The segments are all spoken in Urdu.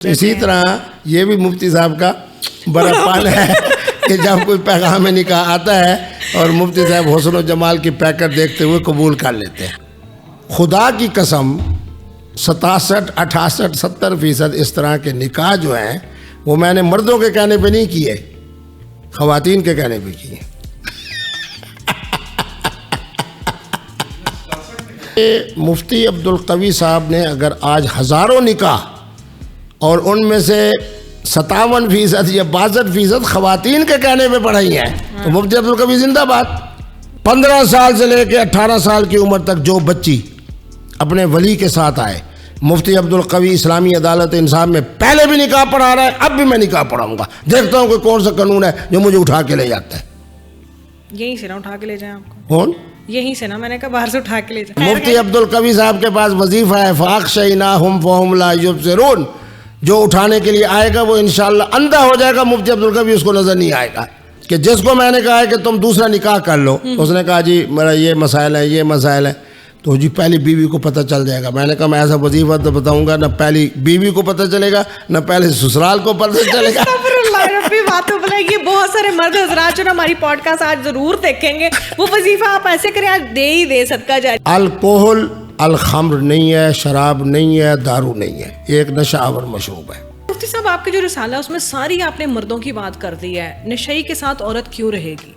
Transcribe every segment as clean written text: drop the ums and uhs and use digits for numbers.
اسی طرح یہ بھی مفتی صاحب کا بڑا پن ہے کہ جب کوئی پیغام نکاح آتا ہے اور مفتی صاحب حسن و جمال کی پیکر دیکھتے ہوئے قبول کر لیتے ہیں۔ خدا کی قسم 67, 68, 70% اس طرح کے نکاح جو ہیں وہ میں نے مردوں کے کہنے پہ نہیں کیے، خواتین کے کہنے پہ کیے۔ مفتی عبدالقوی صاحب نے اگر آج ہزاروں نکاح اور ان میں سے 57% یا 62% خواتین کے کہنے پہ پڑھائی ہیں تو مفتی عبدالقوی زندہ باد۔ 15 سال سے لے کے 18 سال کی عمر تک جو بچی اپنے ولی کے ساتھ آئے، مفتی عبدالقوی اسلامی عدالت انصاف میں پہلے بھی نکاح پڑھا رہا ہے، اب بھی میں نکاح پڑھاؤں گا۔ دیکھتا ہوں کہ کون سا قانون ہے جو مجھے اٹھا کے لے جاتا ہے۔ یہیں سے نا اٹھا کے لے جائیں آپ کو؟ کون؟ یہیں سے نا، میں نے کہا باہر سے اٹھا کے لے جائیں۔ مفتی عبدالقوی صاحب کے پاس وظیفہ ہے فَأَخْشَيْنَاهُمْ فَهُمْ لَا يُبْصِرُونَ، جو اٹھانے کے لیے آئے گا وہ انشاءاللہ اندھا ہو جائے گا۔ مفتی عبدالقوی اس کو نظر نہیں آئے گا کہ جس کو میں نے کہا ہے کہ تم دوسرا نکاح کر لو، اس نے کہا جی میرا یہ مسائل ہے، یہ مسائل ہے، تو جی پہلی بیوی کو پتہ چل جائے گا۔ میں نے کہا میں ایسا وظیفہ تو بتاؤں گا، نہ پہلی بیوی کو پتہ چلے گا نہ پہلے سسرال کو پتہ چلے گا۔ باتوں بلا یہ بہت سارے مرد حضرات جو نا ہماری پوڈ کاسٹ آج ضرور دیکھیں گے، وہ وظیفہ آپ ایسے کریں آج دے ہی دے صدقہ جاری۔ الکوہل الخمر نہیں ہے، شراب نہیں ہے، دارو نہیں ہے، ایک نشہ آور مشروب ہے۔ مفتی صاحب آپ کے جو رسالہ ہے اس میں ساری آپ نے مردوں کی بات کر دی ہے، نشئی کے ساتھ عورت کیوں رہے گی؟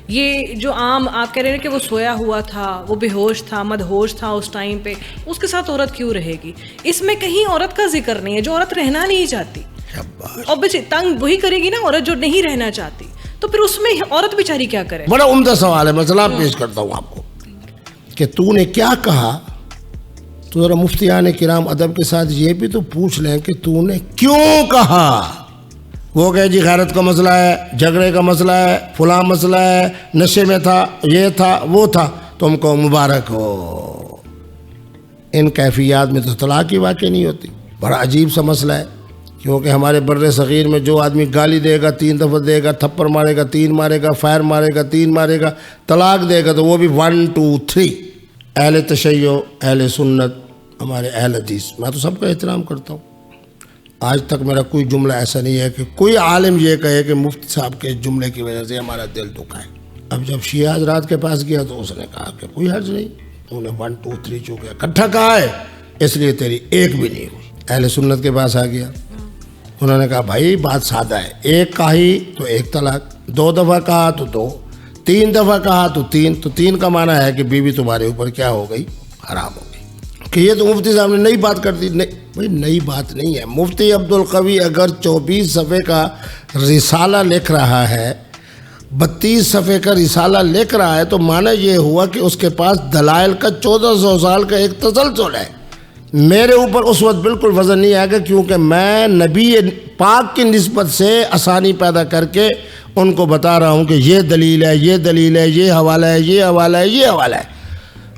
یہ جو عام آپ کہہ رہے ہیں کہ وہ سویا ہوا تھا، وہ بے ہوش تھا، مدہوش تھا اس ٹائم پہ، اس کے ساتھ عورت کیوں رہے گی؟ اس میں کہیں عورت کا ذکر نہیں ہے، جو عورت رہنا نہیں چاہتی، اور بچے تنگ وہی کرے گی نا عورت جو نہیں رہنا چاہتی، تو پھر اس میں عورت بیچاری کیا کرے؟ بڑا عمدہ سوال ہے، مسئلہ پیش کرتا ہوں آپ کو کہ تو نے کیا کہا، تو ذرا مفتیان کرام ادب کے ساتھ یہ بھی تو پوچھ لیں کہ تو نے کیوں کہا۔ وہ کہے جی غیرت کا مسئلہ ہے، جھگڑے کا مسئلہ ہے، فلاں مسئلہ ہے، نشے میں تھا، یہ تھا، وہ تھا، تم کو مبارک ہو۔ ان کیفیات میں تو طلاق کی واقع نہیں ہوتی۔ بڑا عجیب سا مسئلہ ہے، کیونکہ ہمارے بر صغیر میں جو آدمی گالی دے گا 3 دفعہ دے گا، تھپڑ مارے گا 3 مارے گا، فائر مارے گا 3 مارے گا، طلاق دے گا تو وہ بھی 1 2 3۔ اہل تشیع، اہل سنت، ہمارے اہل حدیث، میں تو سب کا احترام کرتا ہوں۔ آج تک میرا کوئی جملہ ایسا نہیں ہے کہ کوئی عالم یہ کہے کہ مفتی صاحب کے جملے کی وجہ سے ہمارا دل دکھا ہے۔ اب جب شیعہ حضرات کے پاس گیا تو اس نے کہا کہ کوئی حرج نہیں، انہوں نے 1 2 3 چونکہ اکٹھا کہا ہے اس لیے تیری ایک بھی نہیں ہوئی۔ اہل سنت کے پاس آ گیا، انہوں نے کہا بھائی بات سادہ ہے، ایک کہی تو 1 طلاق، 2 دفعہ کہا تو 2، 3 دفعہ کہا تو 3، تو 3 کا معنی ہے کہ بیوی تمہارے اوپر کیا ہو گئی؟ حرام ہو گئی۔ کہ یہ تو مفتی صاحب نے نئی بات کر دی۔ بھائی نئی بات نہیں ہے۔ مفتی عبدالقوی اگر 24 صفحے کا رسالہ لکھ رہا ہے، 32 صفحے کا رسالہ لکھ رہا ہے، تو معنی یہ ہوا کہ اس کے پاس دلائل کا 1400 سال کا ایک تسلسل ہے۔ میرے اوپر اس وقت بالکل وزن نہیں آئے گا، کیونکہ میں نبی پاک کی نسبت سے آسانی پیدا کر کے ان کو بتا رہا ہوں کہ یہ دلیل ہے، یہ دلیل ہے، یہ حوالہ ہے، یہ حوالہ ہے، یہ حوالہ ہے۔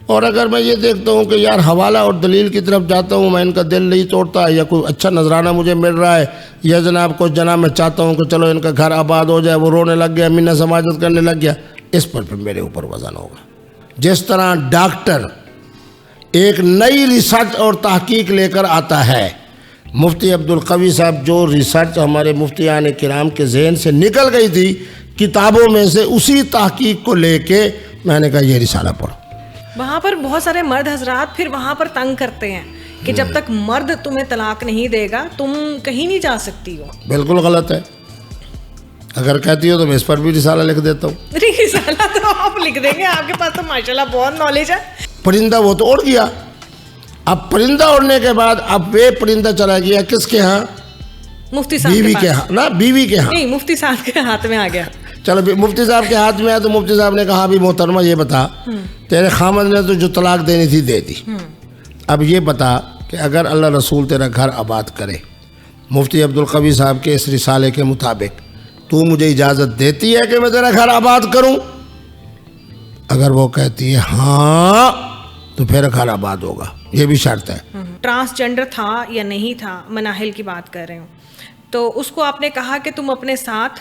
اور اگر میں یہ دیکھتا ہوں کہ یار حوالہ اور دلیل کی طرف جاتا ہوں، میں ان کا دل نہیں توڑتا، یا کوئی اچھا نذرانہ مجھے مل رہا ہے، یا جناب کو جناب میں چاہتا ہوں کہ چلو ان کا گھر آباد ہو جائے، وہ رونے لگ گیا، منہ سماجت کرنے لگ گیا، اس پر پھر میرے اوپر وزن ہوگا۔ جس طرح ڈاکٹر ایک نئی ریسرچ اور تحقیق لے کر آتا ہے، مفتی عبدالقوی صاحب جو ریسرچ ہمارے مفتیان کرام کے ذہن سے نکل گئی تھی کتابوں میں سے، اسی تحقیق کو لے کے میں نے کہا یہ رسالہ پڑھو۔ وہاں پر بہت سارے مرد حضرات پھر وہاں پر تنگ کرتے ہیں کہ جب تک مرد تمہیں طلاق نہیں دے گا تم کہیں نہیں جا سکتی ہو۔ بالکل غلط ہے، اگر کہتی ہو تو میں اس پر بھی رسالہ لکھ دیتا ہوں۔ رسالہ تو آپ لکھ دیں گے، آپ کے پاس تو ماشاءاللہ بہت نالج ہے۔ پرندہ وہ تو اڑ گیا، اب پرندہ اڑنے کے بعد اب وہ پرندہ چلا گیا کس کے ہاں؟ مفتی صاحب بیوی کے ہاں، نہ بیوی کے ہاں، نہیں مفتی صاحب کے ہاتھ میں آ گیا۔ چلو مفتی صاحب کے ہاتھ میں آیا تو مفتی صاحب نے کہا بھی محترمہ یہ بتا، تیرے خامد نے تو جو طلاق دینی تھی دے دی، اب یہ بتا کہ اگر اللہ رسول تیرا گھر آباد کرے مفتی عبدالقوی صاحب کے اس رسالے کے مطابق، تو مجھے اجازت دیتی ہے کہ میں تیرا گھر آباد کروں؟ اگر وہ کہتی ہے ہاں تو پھر گھر آباد ہوگا، یہ بھی شرط ہے۔ ٹرانسجنڈر تھا یا نہیں تھا، مناحل کی بات کر رہے ہوں، تو اس کو آپ نے کہا کہ تم اپنے ساتھ